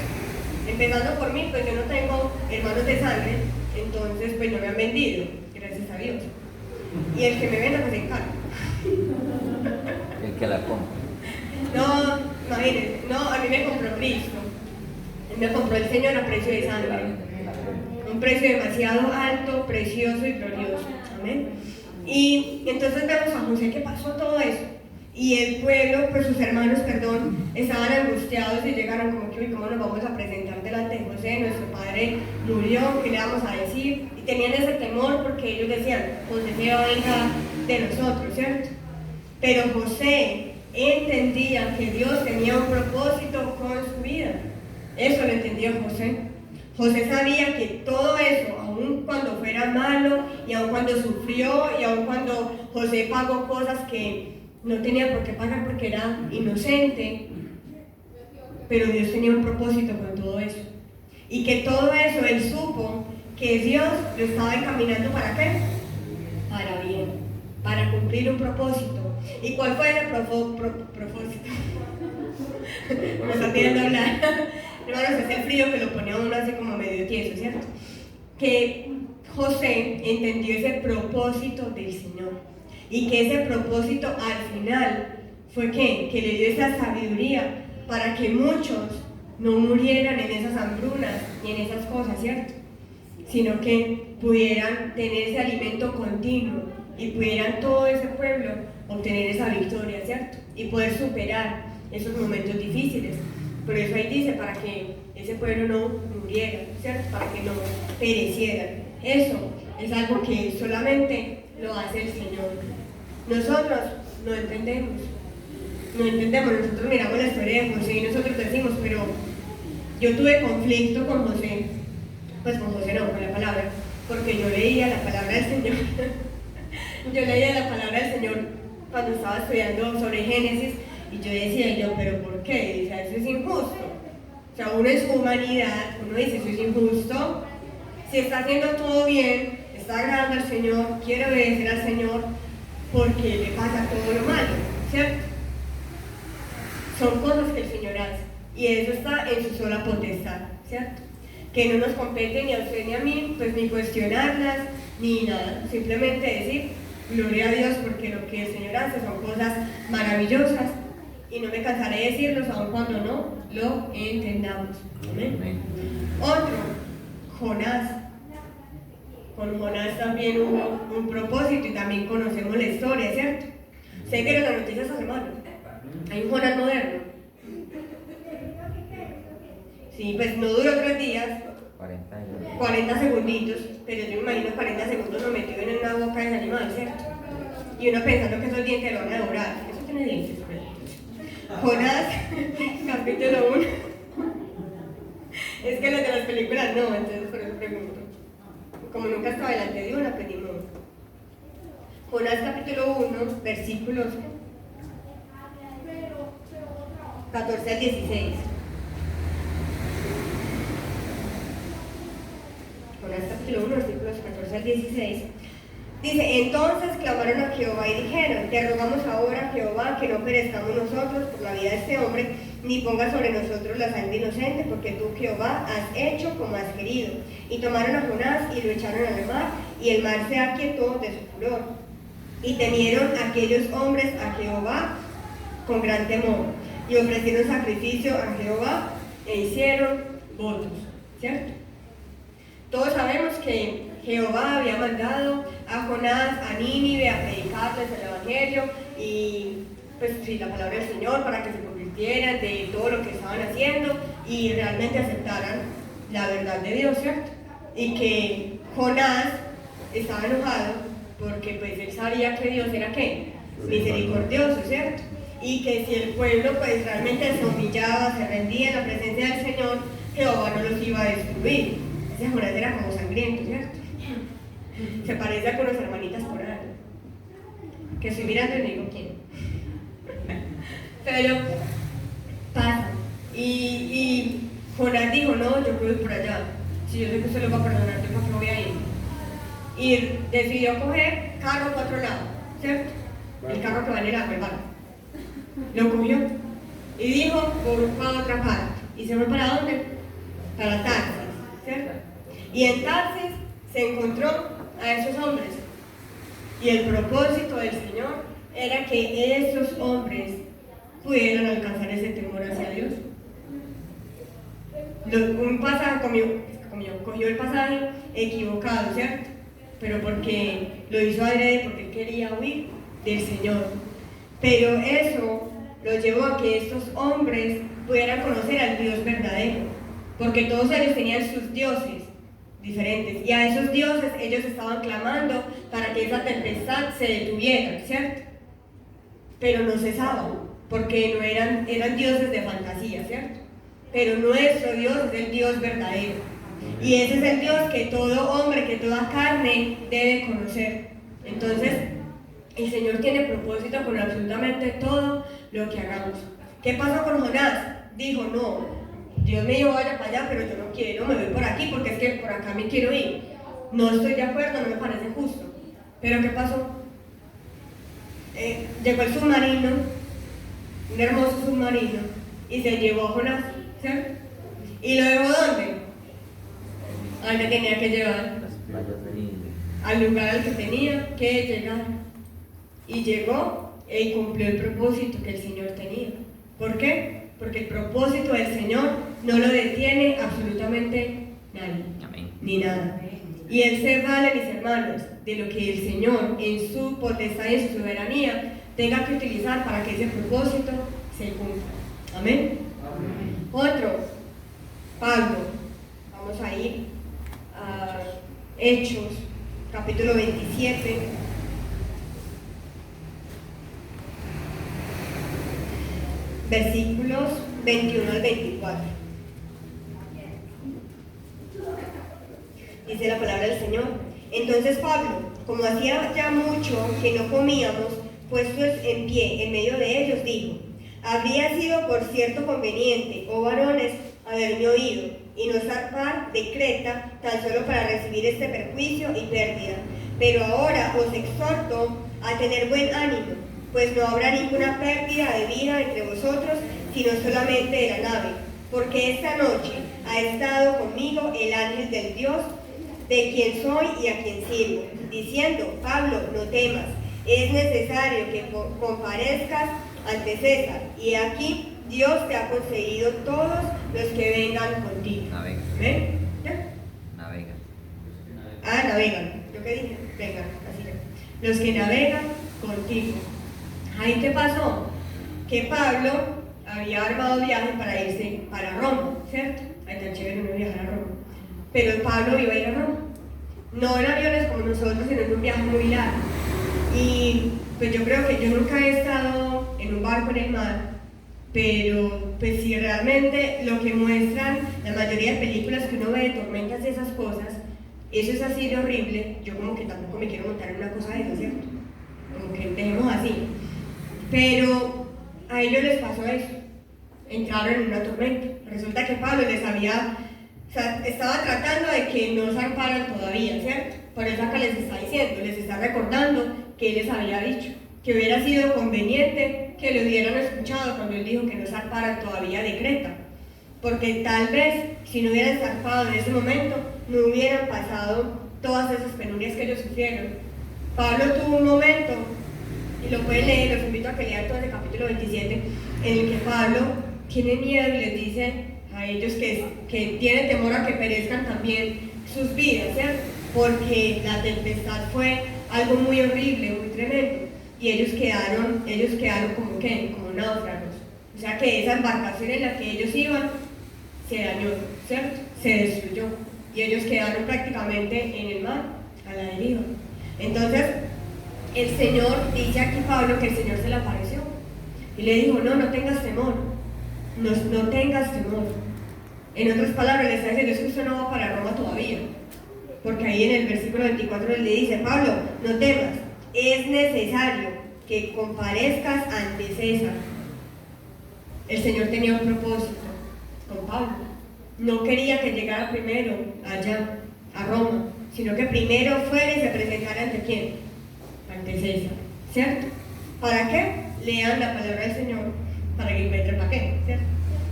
Empezando por mí, pues yo no tengo hermanos de sangre, entonces pues no me han vendido, gracias a Dios. Y el que me venda pues se encarga. El que la compra. No, imagínense, no, a mí me compró Cristo. Él me compró el Señor a precio de sangre. Un precio demasiado alto, precioso y glorioso. Amén. Y entonces vemos a José que pasó todo eso. Y el pueblo, pues sus hermanos, perdón, estaban angustiados y llegaron como que, ¿cómo nos vamos a presentar delante de José? Nuestro padre murió, ¿qué le vamos a decir? Y tenían ese temor porque ellos decían, José se va a vengar de nosotros, ¿cierto? Pero José entendía que Dios tenía un propósito con su vida. Eso lo entendió José. José sabía que todo eso, aun cuando fuera malo, y aun cuando sufrió, y aun cuando José pagó cosas que no tenía por qué pagar porque era inocente, pero Dios tenía un propósito con todo eso. Y que todo eso él supo que Dios lo estaba encaminando ¿para qué? Para bien, para cumplir un propósito. ¿Y cuál fue ese propósito? Me está pidiendo hablar. Hermanos, es el frío que lo pone a uno así como medio tieso, ¿cierto? Que José entendió ese propósito del Señor. Y que ese propósito al final fue que le dio esa sabiduría para que muchos no murieran en esas hambrunas y en esas cosas, ¿cierto? Sino que pudieran tener ese alimento continuo y pudieran todo ese pueblo obtener esa victoria, ¿cierto? Y poder superar esos momentos difíciles. Por eso ahí dice, para que ese pueblo no muriera, ¿cierto? Para que no pereciera. Eso es algo que solamente lo hace el Señor. Nosotros no entendemos, nosotros miramos la historia de José y nosotros decimos, pero yo tuve conflicto con José, pues con José no, con la palabra, porque yo leía la palabra del Señor, yo leía la palabra del Señor cuando estaba estudiando sobre Génesis y yo decía, pero ¿por qué? O sea, eso es injusto. O sea, uno en su humanidad, uno dice, eso es injusto, si está haciendo todo bien, está agradando al Señor, quiere obedecer al Señor, porque le pasa todo lo malo, ¿cierto? Son cosas que el Señor hace, y eso está en su sola potestad, ¿cierto? Que no nos compete ni a usted ni a mí, pues ni cuestionarlas, ni nada, simplemente decir, gloria a Dios, porque lo que el Señor hace son cosas maravillosas, y no me cansaré de decirlos aun cuando no lo entendamos. Amén. Otro, Jonás. Con Jonás también hubo un propósito y también conocemos la historia, ¿cierto? Sé que en las noticias esta semana hay un Jonás moderno. Sí, pues no duró 3 días, 40 segunditos, pero yo me imagino 40 segundos lo metido en una boca de ese animal, ¿cierto? Y uno pensando que esos dientes lo van a devorar. Eso tiene dientes, pues. Jonás, capítulo 1. Es que los de las películas no, entonces por eso pregunto. Como nunca estaba delante de una, pues ni modo. Jonás capítulo 1, versículos 14 al 16. Jonás capítulo 1, versículos 14 al 16. Dice, entonces clamaron a Jehová y dijeron, te rogamos ahora, Jehová, que no perezcamos nosotros por la vida de este hombre, ni pongas sobre nosotros la sangre inocente, porque tú, Jehová, has hecho como has querido. Y tomaron a Jonás y lo echaron al mar, y el mar se aquietó de su furor. Y temieron aquellos hombres a Jehová con gran temor, y ofrecieron sacrificio a Jehová, e hicieron votos, ¿cierto? Todos sabemos que Jehová había mandado a Jonás a Nínive a predicarles el evangelio y pues sí, la palabra del Señor para que se convirtieran de todo lo que estaban haciendo y realmente aceptaran la verdad de Dios, ¿cierto? Y que Jonás estaba enojado porque pues él sabía que Dios era ¿qué? Misericordioso, ¿cierto? Y que si el pueblo pues realmente se humillaba, se rendía en la presencia del Señor, Jehová no los iba a destruir. Ese Jonás era como sangriento, ¿cierto? Se parece a algunas hermanitas por ahí, que estoy mirando y no digo quién. Pero pasa. Y Jonás dijo, no, yo puedo ir por allá. Si yo sé que usted lo va a perdonar, yo por qué no voy a ir. Y decidió coger carro por otro lado, ¿cierto? El carro que va en el agua, el barco. Lo cogió y dijo, voy para otra parte. ¿Y se fue para dónde? Para Tarsis, ¿cierto? Y en Tarsis se encontró a esos hombres. Y el propósito del Señor era que esos hombres pudieran alcanzar ese temor hacia Dios. Un pasaje cogió el pasaje equivocado, ¿cierto? Pero porque lo hizo adrede, porque él quería huir del Señor. Pero eso lo llevó a que estos hombres pudieran conocer al Dios verdadero, porque todos ellos tenían sus dioses diferentes, y a esos dioses ellos estaban clamando para que esa tempestad se detuviera, ¿cierto? Pero no cesaban, porque no eran dioses de fantasía, ¿cierto? Pero nuestro Dios es el Dios verdadero, y ese es el Dios que todo hombre, que toda carne debe conocer. Entonces, el Señor tiene propósito con absolutamente todo lo que hagamos. ¿Qué pasó con Jonás? Dijo, no, Dios me dijo vaya para allá, pero yo no quiero, me voy por aquí porque es que por acá me quiero ir. No estoy de acuerdo, no me parece justo. ¿Pero qué pasó? Llegó el submarino, un hermoso submarino, y se llevó a Jonás, ¿cierto? ¿Y lo dejó dónde? A donde tenía que llevar, al lugar al que tenía que llegar. Y llegó y cumplió el propósito que el Señor tenía. ¿Por qué? Porque el propósito del Señor no lo detiene absolutamente nadie. Amén. Ni nada. Y Él se vale, mis hermanos, de lo que el Señor en su potestad y en su soberanía tenga que utilizar para que ese propósito se cumpla. Amén. Amén. Otro, Pablo. Vamos a ir a Hechos, capítulo 27. Versículos 21 al 24. Dice la palabra del Señor. Entonces Pablo, como hacía ya mucho que no comíamos, puestos en pie en medio de ellos, dijo: habría sido por cierto conveniente, oh varones, haberme oído, y no zarpar de Creta tan solo para recibir este perjuicio y pérdida. Pero ahora os exhorto a tener buen ánimo, pues no habrá ninguna pérdida de vida entre vosotros, sino solamente de la nave, porque esta noche ha estado conmigo el ángel del Dios, de quien soy y a quien sirvo, diciendo: Pablo, no temas, es necesario que comparezcas ante César, y aquí Dios te ha concedido todos los que vengan contigo. Navegan. ¿Ven? ¿Ya? Navegan. Navegan. ¿Yo qué dije? Vengan, así que. Los que navegan contigo. Ahí te pasó que Pablo había armado viaje para irse para Roma, ¿cierto? Ahí tan chévere no viajar a Roma. Pero Pablo iba a ir a Roma. No en aviones como nosotros, sino en un viaje muy largo. Y pues yo creo que yo nunca he estado en un barco en el mar, pero pues si realmente lo que muestran la mayoría de películas que uno ve de tormentas y esas cosas, eso es así de horrible, yo como que tampoco me quiero montar en una cosa de eso, ¿cierto? Como que dejemos así. Pero a ellos les pasó eso, entraron en una tormenta. Resulta que Pablo estaba tratando de que no zarparan todavía, ¿cierto? Por eso acá les está diciendo, les está recordando que él les había dicho que hubiera sido conveniente que lo hubieran escuchado cuando él dijo que no zarparan todavía de Creta, porque tal vez si no hubieran zarpado en ese momento no hubieran pasado todas esas penurias que ellos sufrieron. Pablo tuvo un momento, y lo pueden leer, los invito a que lean todo el capítulo 27, en el que Pablo tiene miedo y les dice a ellos que tiene temor a que perezcan también sus vidas, ¿cierto? Porque la tempestad fue algo muy horrible, muy tremendo, y ellos quedaron como náufragos. O sea que esa embarcación en la que ellos iban se dañó, ¿cierto? Se destruyó, y ellos quedaron prácticamente en el mar, a la deriva. Entonces, el Señor, dice aquí Pablo, que el Señor se le apareció y le dijo: no tengas temor, no tengas temor. En otras palabras, le está diciendo: es que usted no va para Roma todavía, porque ahí en el versículo 24 le dice: Pablo, no temas, es necesario que comparezcas ante César. El Señor tenía un propósito con Pablo. No quería que llegara primero allá, a Roma, sino que primero fuera y se presentara ante ¿quién? Ante César, ¿cierto? ¿Para qué? lean la palabra del Señor para que encuentren para qué, ¿cierto?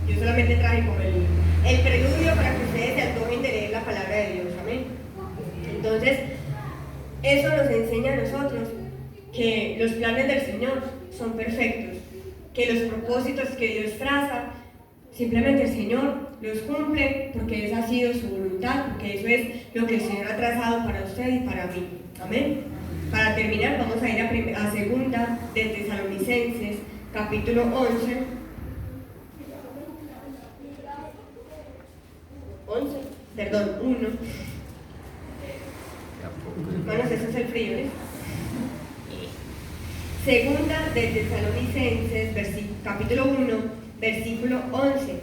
Yo solamente traje como el preludio para que ustedes se antojen de leer la palabra de Dios, amén. Entonces, eso nos enseña a nosotros que los planes del Señor son perfectos, que los propósitos que Dios traza, simplemente el Señor los cumple porque esa ha sido su voluntad, porque eso es lo que el Señor ha trazado para usted y para mí, amén. Para terminar, vamos a ir a segunda de Tesalonicenses, capítulo 11, perdón, 1. Hermanos, eso es el frío, ¿eh? Segunda de Tesalonicenses, capítulo 1, versículo 11.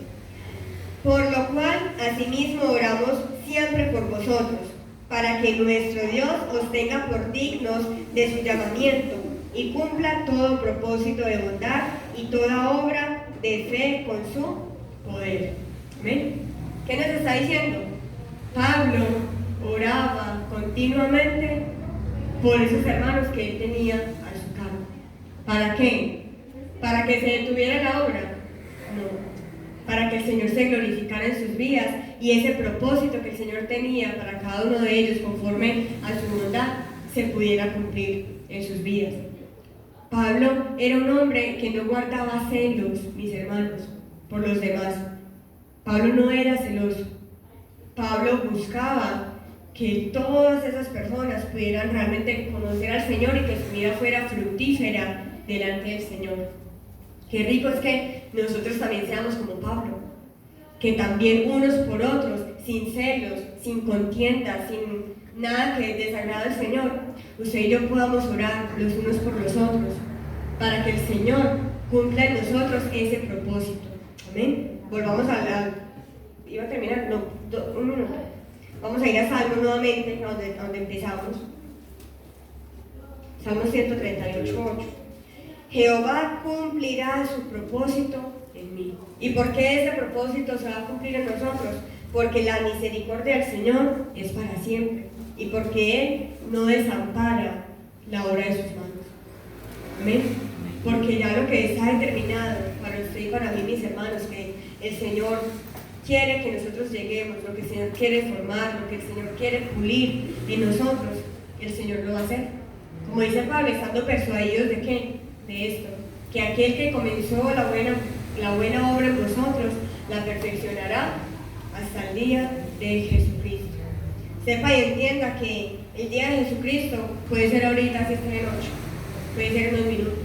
Por lo cual, asimismo, oramos siempre por vosotros, para que nuestro Dios os tenga por dignos de su llamamiento y cumpla todo propósito de bondad y toda obra de fe con su poder. ¿Amén? ¿Qué nos está diciendo? Pablo oraba continuamente por esos hermanos que él tenía a su cargo. ¿Para qué? ¿Para que se detuviera la obra? No. Para que el Señor se glorificara en sus vidas y ese propósito que el Señor tenía para cada uno de ellos conforme a su bondad se pudiera cumplir en sus vidas. Pablo era un hombre que no guardaba celos, mis hermanos, por los demás. Pablo no era celoso. Pablo buscaba que todas esas personas pudieran realmente conocer al Señor y que su vida fuera fructífera delante del Señor. Qué rico es que nosotros también seamos como Pablo, que también unos por otros, sin celos, sin contiendas, sin nada que desagrade al Señor, usted y yo podamos orar los unos por los otros, para que el Señor cumpla en nosotros ese propósito. Amén. Volvamos a hablar. Iba a terminar, no, un minuto. Vamos a ir a Salmo nuevamente, donde empezamos. Salmo 138:8. Jehová cumplirá su propósito en mí. ¿Y por qué ese propósito se va a cumplir en nosotros? Porque la misericordia del Señor es para siempre. Y porque Él no desampara la obra de sus manos. Amén. Porque ya lo que está determinado para usted y para mí, mis hermanos, que el Señor quiere que nosotros lleguemos, lo que el Señor quiere formar, lo que el Señor quiere pulir en nosotros, el Señor lo va a hacer. Como dice Pablo, estando persuadidos de qué, de esto, que aquel que comenzó la buena obra en vosotros, la perfeccionará hasta el día de Jesucristo. Sepa y entienda que el día de Jesucristo puede ser ahorita, si está de noche, puede ser en unos minutos.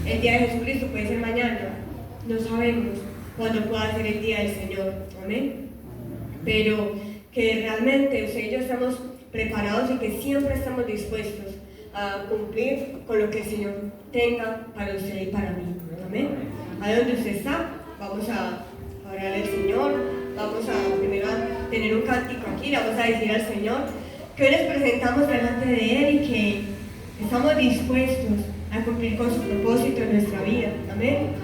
El día de Jesucristo puede ser mañana, no sabemos cuándo pueda ser el día del Señor, amén. Pero que realmente usted y yo estamos preparados y que siempre estamos dispuestos a cumplir con lo que el Señor tenga para usted y para mí, amén. Ahí donde usted está, vamos a orar al Señor, vamos a primero a tener un cántico aquí, le vamos a decir al Señor que hoy les presentamos delante de Él y que estamos dispuestos a cumplir con su propósito en nuestra vida, amén.